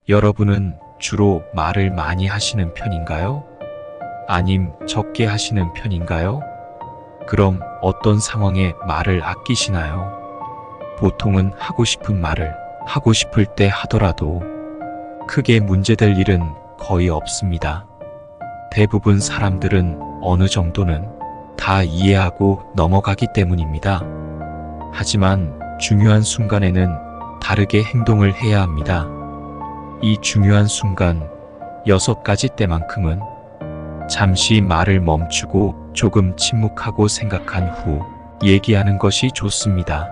여러분은 주로 말을 많이 하시는 편인가요? 아님 적게 하시는 편인가요? 그럼 어떤 상황에 말을 아끼시나요? 보통은 하고 싶은 말을 하고 싶을 때 하더라도 크게 문제될 일은 거의 없습니다. 대부분 사람들은 어느 정도는 다 이해하고 넘어가기 때문입니다. 하지만 중요한 순간에는 다르게 행동을 해야 합니다. 이 중요한 순간 6가지 때만큼은 잠시 말을 멈추고 조금 침묵하고 생각한 후 얘기하는 것이 좋습니다.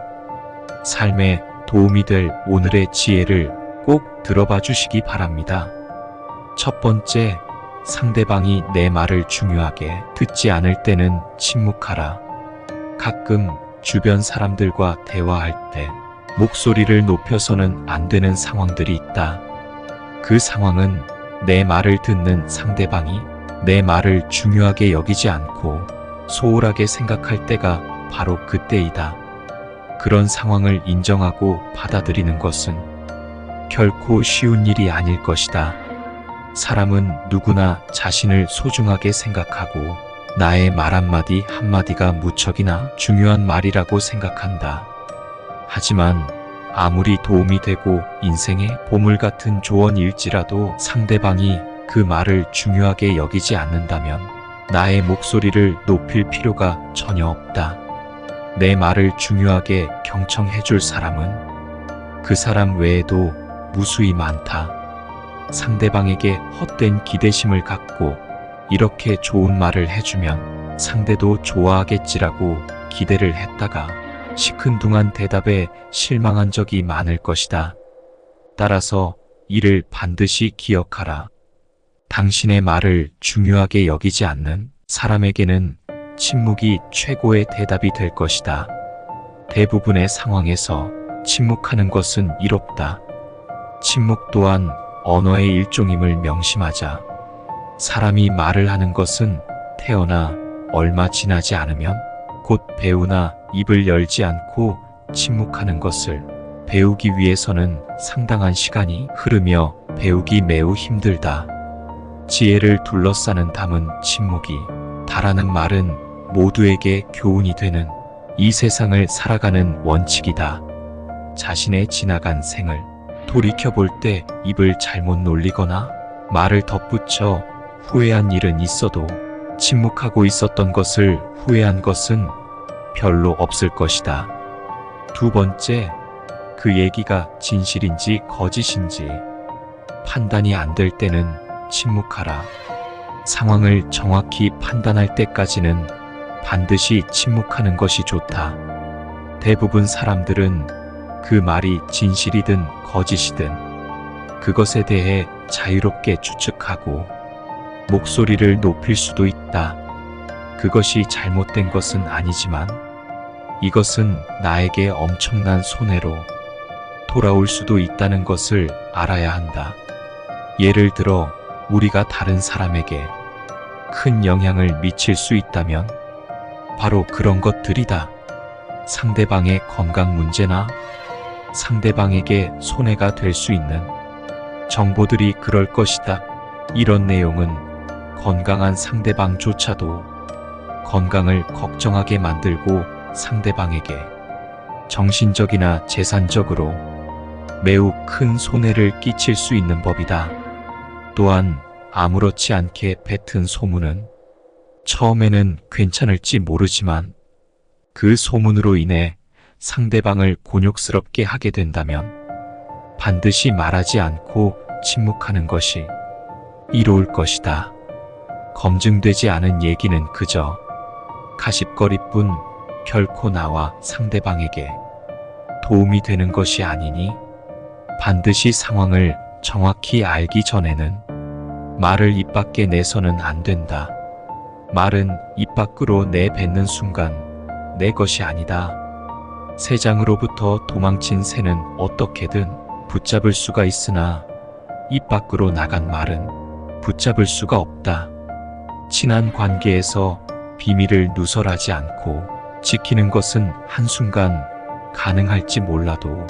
삶에 도움이 될 오늘의 지혜를 꼭 들어봐 주시기 바랍니다. 첫 번째, 상대방이 내 말을 중요하게 듣지 않을 때는 침묵하라. 가끔 주변 사람들과 대화할 때 목소리를 높여서는 안 되는 상황들이 있다. 그 상황은 내 말을 듣는 상대방이 내 말을 중요하게 여기지 않고 소홀하게 생각할 때가 바로 그때이다. 그런 상황을 인정하고 받아들이는 것은 결코 쉬운 일이 아닐 것이다. 사람은 누구나 자신을 소중하게 생각하고 나의 말 한마디 한마디가 무척이나 중요한 말이라고 생각한다. 하지만 아무리 도움이 되고 인생의 보물 같은 조언일지라도 상대방이 그 말을 중요하게 여기지 않는다면 나의 목소리를 높일 필요가 전혀 없다. 내 말을 중요하게 경청해줄 사람은 그 사람 외에도 무수히 많다. 상대방에게 헛된 기대심을 갖고 이렇게 좋은 말을 해주면 상대도 좋아하겠지라고 기대를 했다가 시큰둥한 대답에 실망한 적이 많을 것이다. 따라서 이를 반드시 기억하라. 당신의 말을 중요하게 여기지 않는 사람에게는 침묵이 최고의 대답이 될 것이다. 대부분의 상황에서 침묵하는 것은 이롭다. 침묵 또한 언어의 일종임을 명심하자. 사람이 말을 하는 것은 태어나 얼마 지나지 않으면 곧 배우나 입을 열지 않고 침묵하는 것을 배우기 위해서는 상당한 시간이 흐르며 배우기 매우 힘들다. 지혜를 둘러싸는 담은 침묵이 다라는 말은 모두에게 교훈이 되는 이 세상을 살아가는 원칙이다. 자신의 지나간 생을 돌이켜볼 때 입을 잘못 놀리거나 말을 덧붙여 후회한 일은 있어도 침묵하고 있었던 것을 후회한 것은 별로 없을 것이다. 두 번째, 그 얘기가 진실인지 거짓인지 판단이 안 될 때는 침묵하라. 상황을 정확히 판단할 때까지는 반드시 침묵하는 것이 좋다. 대부분 사람들은 그 말이 진실이든 거짓이든 그것에 대해 자유롭게 추측하고 목소리를 높일 수도 있다. 그것이 잘못된 것은 아니지만 이것은 나에게 엄청난 손해로 돌아올 수도 있다는 것을 알아야 한다. 예를 들어 우리가 다른 사람에게 큰 영향을 미칠 수 있다면 바로 그런 것들이다. 상대방의 건강 문제나 상대방에게 손해가 될 수 있는 정보들이 그럴 것이다. 이런 내용은 건강한 상대방조차도 건강을 걱정하게 만들고 상대방에게 정신적이나 재산적으로 매우 큰 손해를 끼칠 수 있는 법이다. 또한 아무렇지 않게 뱉은 소문은 처음에는 괜찮을지 모르지만 그 소문으로 인해 상대방을 곤욕스럽게 하게 된다면 반드시 말하지 않고 침묵하는 것이 이로울 것이다. 검증되지 않은 얘기는 그저 가십거리뿐 결코 나와 상대방에게 도움이 되는 것이 아니니 반드시 상황을 정확히 알기 전에는 말을 입 밖에 내서는 안 된다. 말은 입 밖으로 내뱉는 순간 내 것이 아니다. 새장으로부터 도망친 새는 어떻게든 붙잡을 수가 있으나 입 밖으로 나간 말은 붙잡을 수가 없다. 친한 관계에서 비밀을 누설하지 않고 지키는 것은 한순간 가능할지 몰라도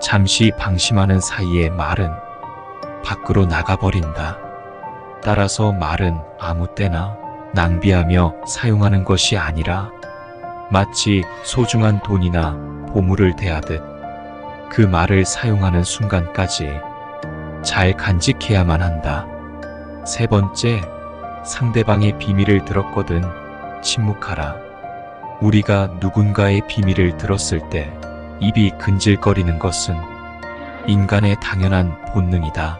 잠시 방심하는 사이에 말은 밖으로 나가버린다. 따라서 말은 아무 때나 낭비하며 사용하는 것이 아니라 마치 소중한 돈이나 보물을 대하듯 그 말을 사용하는 순간까지 잘 간직해야만 한다. 세 번째, 상대방의 비밀을 들었거든 침묵하라. 우리가 누군가의 비밀을 들었을 때 입이 근질거리는 것은 인간의 당연한 본능이다.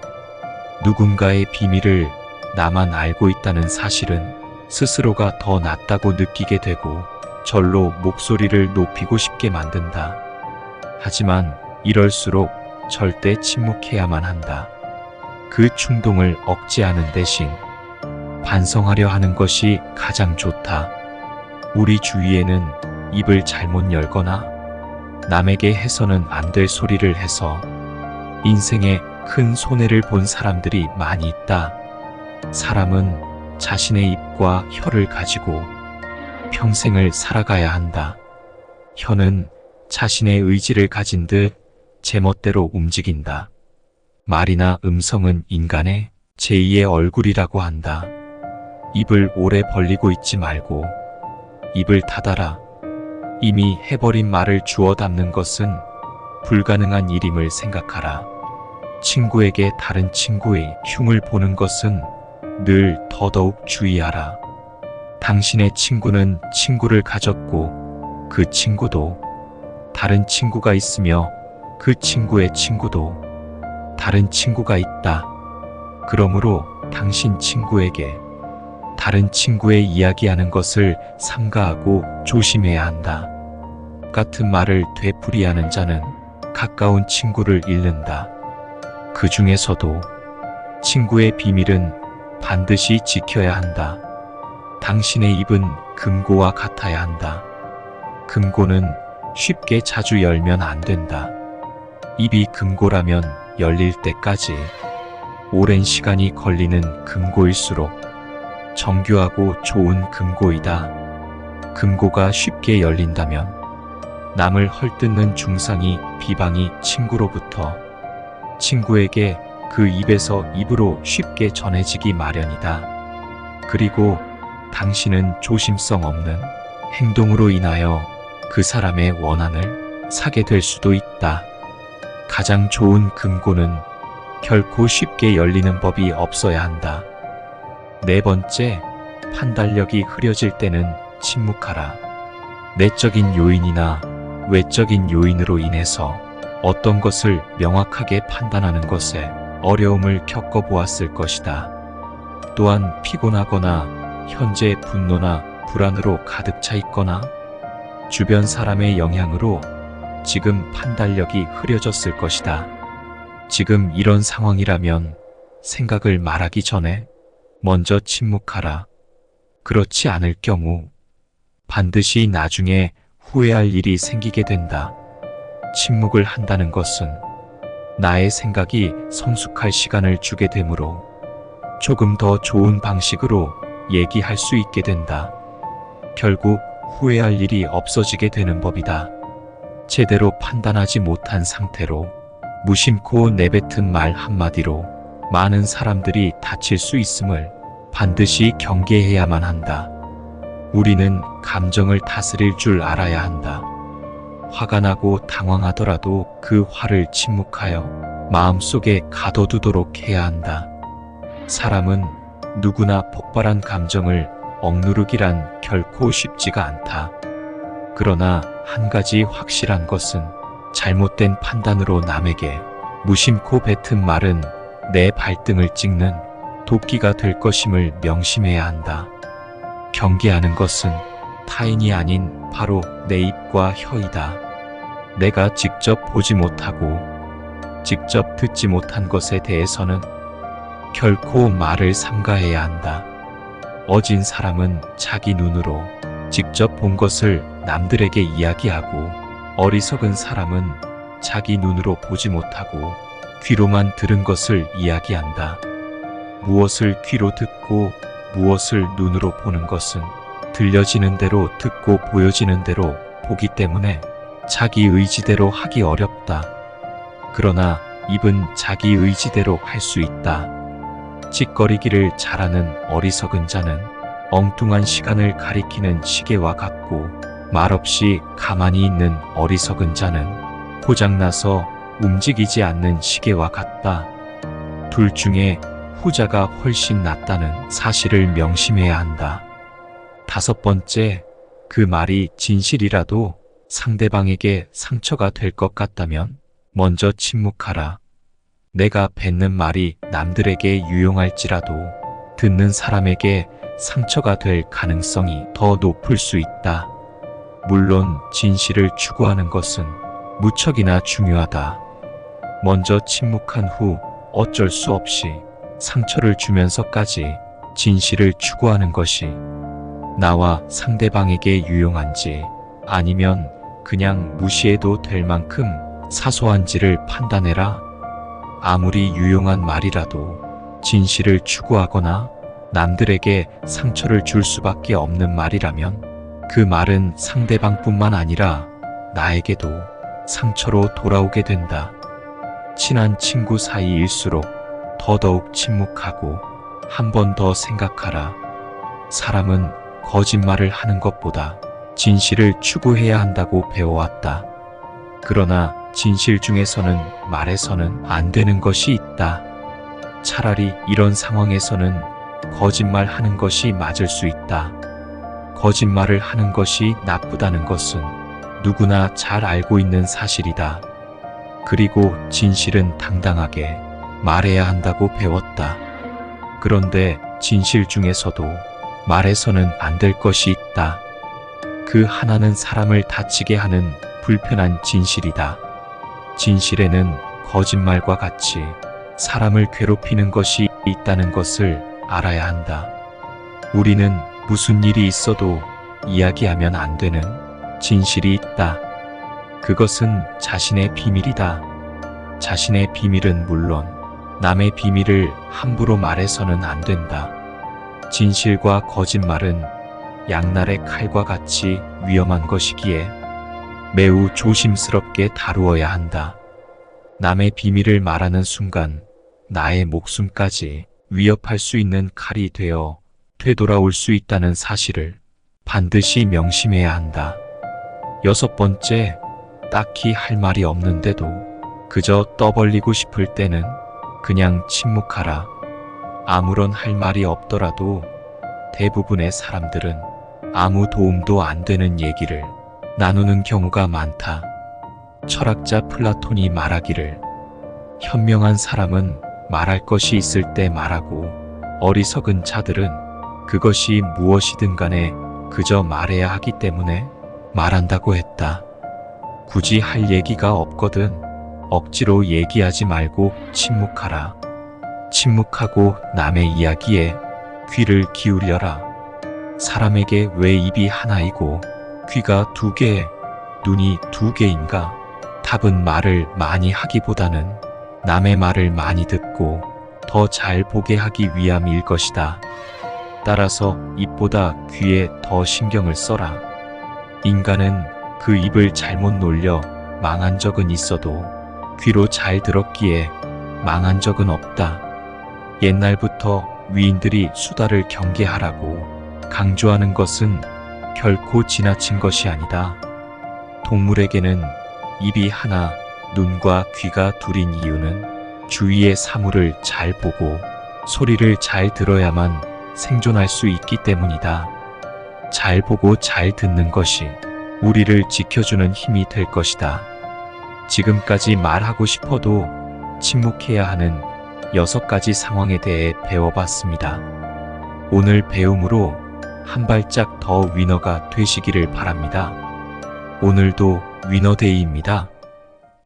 누군가의 비밀을 나만 알고 있다는 사실은 스스로가 더 낫다고 느끼게 되고 절로 목소리를 높이고 싶게 만든다. 하지만 이럴수록 절대 침묵해야만 한다. 그 충동을 억제하는 대신 반성하려 하는 것이 가장 좋다. 우리 주위에는 입을 잘못 열거나 남에게 해서는 안 될 소리를 해서 인생에 큰 손해를 본 사람들이 많이 있다. 사람은 자신의 입과 혀를 가지고 평생을 살아가야 한다. 혀는 자신의 의지를 가진 듯 제멋대로 움직인다. 말이나 음성은 인간의 제2의 얼굴이라고 한다. 입을 오래 벌리고 있지 말고 입을 닫아라. 이미 해버린 말을 주워 담는 것은 불가능한 일임을 생각하라. 친구에게 다른 친구의 흉을 보는 것은 늘 더더욱 주의하라. 당신의 친구는 친구를 가졌고 그 친구도 다른 친구가 있으며 그 친구의 친구도 다른 친구가 있다. 그러므로 당신 친구에게 다른 친구의 이야기하는 것을 삼가하고 조심해야 한다. 같은 말을 되풀이하는 자는 가까운 친구를 잃는다. 그 중에서도 친구의 비밀은 반드시 지켜야 한다. 당신의 입은 금고와 같아야 한다. 금고는 쉽게 자주 열면 안 된다. 입이 금고라면 열릴 때까지 오랜 시간이 걸리는 금고일수록 정교하고 좋은 금고이다. 금고가 쉽게 열린다면 남을 헐뜯는 중상이 비방이 친구로부터 친구에게 그 입에서 입으로 쉽게 전해지기 마련이다. 그리고 당신은 조심성 없는 행동으로 인하여 그 사람의 원한을 사게 될 수도 있다. 가장 좋은 금고는 결코 쉽게 열리는 법이 없어야 한다. 네 번째, 판단력이 흐려질 때는 침묵하라. 내적인 요인이나 외적인 요인으로 인해서 어떤 것을 명확하게 판단하는 것에 어려움을 겪어보았을 것이다. 또한 피곤하거나 현재 분노나 불안으로 가득 차 있거나 주변 사람의 영향으로 지금 판단력이 흐려졌을 것이다. 지금 이런 상황이라면 생각을 말하기 전에 먼저 침묵하라. 그렇지 않을 경우 반드시 나중에 후회할 일이 생기게 된다. 침묵을 한다는 것은 나의 생각이 성숙할 시간을 주게 되므로 조금 더 좋은 방식으로 얘기할 수 있게 된다. 결국 후회할 일이 없어지게 되는 법이다. 제대로 판단하지 못한 상태로 무심코 내뱉은 말 한마디로 많은 사람들이 다칠 수 있음을 반드시 경계해야만 한다. 우리는 감정을 다스릴 줄 알아야 한다. 화가 나고 당황하더라도 그 화를 침묵하여 마음속에 가둬두도록 해야 한다. 사람은 누구나 폭발한 감정을 억누르기란 결코 쉽지가 않다. 그러나 한 가지 확실한 것은 잘못된 판단으로 남에게 무심코 뱉은 말은 내 발등을 찍는 도끼가 될 것임을 명심해야 한다. 경계하는 것은 타인이 아닌 바로 내 입과 혀이다. 내가 직접 보지 못하고 직접 듣지 못한 것에 대해서는 결코 말을 삼가해야 한다. 어진 사람은 자기 눈으로 직접 본 것을 남들에게 이야기하고 어리석은 사람은 자기 눈으로 보지 못하고 귀로만 들은 것을 이야기한다. 무엇을 귀로 듣고 무엇을 눈으로 보는 것은 들려지는 대로 듣고 보여지는 대로 보기 때문에 자기 의지대로 하기 어렵다. 그러나 입은 자기 의지대로 할 수 있다. 찌꺼리기를 잘하는 어리석은 자는 엉뚱한 시간을 가리키는 시계와 같고, 말없이 가만히 있는 어리석은 자는 고장나서 움직이지 않는 시계와 같다. 둘 중에 후자가 훨씬 낫다는 사실을 명심해야 한다. 5번째, 그 말이 진실이라도 상대방에게 상처가 될 것 같다면 먼저 침묵하라. 내가 뱉는 말이 남들에게 유용할지라도 듣는 사람에게 상처가 될 가능성이 더 높을 수 있다. 물론 진실을 추구하는 것은 무척이나 중요하다. 먼저 침묵한 후 어쩔 수 없이 상처를 주면서까지 진실을 추구하는 것이 나와 상대방에게 유용한지 아니면 그냥 무시해도 될 만큼 사소한지를 판단해라. 아무리 유용한 말이라도 진실을 추구하거나 남들에게 상처를 줄 수밖에 없는 말이라면 그 말은 상대방뿐만 아니라 나에게도 상처로 돌아오게 된다. 친한 친구 사이일수록 더더욱 침묵하고 한 번 더 생각하라. 사람은 거짓말을 하는 것보다 진실을 추구해야 한다고 배워왔다. 그러나 진실 중에서는 말해서는 안 되는 것이 있다. 차라리 이런 상황에서는 거짓말 하는 것이 맞을 수 있다. 거짓말을 하는 것이 나쁘다는 것은 누구나 잘 알고 있는 사실이다. 그리고 진실은 당당하게 말해야 한다고 배웠다. 그런데 진실 중에서도 말해서는 안 될 것이 있다. 그 하나는 사람을 다치게 하는 불편한 진실이다. 진실에는 거짓말과 같이 사람을 괴롭히는 것이 있다는 것을 알아야 한다. 우리는 무슨 일이 있어도 이야기하면 안 되는 진실이 있다. 그것은 자신의 비밀이다. 자신의 비밀은 물론 남의 비밀을 함부로 말해서는 안 된다. 진실과 거짓말은 양날의 칼과 같이 위험한 것이기에 매우 조심스럽게 다루어야 한다. 남의 비밀을 말하는 순간 나의 목숨까지 위협할 수 있는 칼이 되어 되돌아올 수 있다는 사실을 반드시 명심해야 한다. 6번째, 딱히 할 말이 없는데도 그저 떠벌리고 싶을 때는 그냥 침묵하라. 아무런 할 말이 없더라도 대부분의 사람들은 아무 도움도 안 되는 얘기를 나누는 경우가 많다. 철학자 플라톤이 말하기를 현명한 사람은 말할 것이 있을 때 말하고 어리석은 자들은 그것이 무엇이든 간에 그저 말해야 하기 때문에 말한다고 했다. 굳이 할 얘기가 없거든 억지로 얘기하지 말고 침묵하라. 침묵하고 남의 이야기에 귀를 기울여라. 사람에게 왜 입이 하나이고 귀가 2개, 눈이 2개인가? 답은 말을 많이 하기보다는 남의 말을 많이 듣고 더 잘 보게 하기 위함일 것이다. 따라서 입보다 귀에 더 신경을 써라. 인간은 그 입을 잘못 놀려 망한 적은 있어도 귀로 잘 들었기에 망한 적은 없다. 옛날부터 위인들이 수다를 경계하라고 강조하는 것은 결코 지나친 것이 아니다. 동물에게는 입이 하나, 눈과 귀가 둘인 이유는 주위의 사물을 잘 보고 소리를 잘 들어야만 생존할 수 있기 때문이다. 잘 보고 잘 듣는 것이 우리를 지켜주는 힘이 될 것이다. 지금까지 말하고 싶어도 침묵해야 하는 6가지 상황에 대해 배워봤습니다. 오늘 배움으로 한 발짝 더 위너가 되시기를 바랍니다. 오늘도 위너데이입니다.